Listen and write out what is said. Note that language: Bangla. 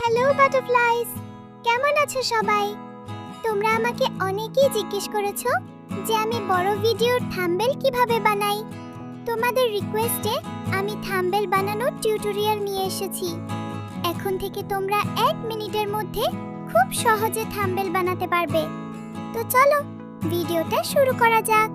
হ্যালো বাটারফ্লাইজ, কেমন আছো সবাই? তোমরা আমাকে অনেকেই জিজ্ঞেস করেছো যে আমি বড় ভিডিওর থাম্বনেল কিভাবে বানাই। তোমাদের রিকোয়েস্টে আমি থাম্বনেল বানানোর টিউটোরিয়াল নিয়ে এসেছি। এখন থেকে তোমরা 1 মিনিটের মধ্যে খুব সহজে থাম্বনেল বানাতে পারবে। তো চলো ভিডিওটা শুরু করা যাক।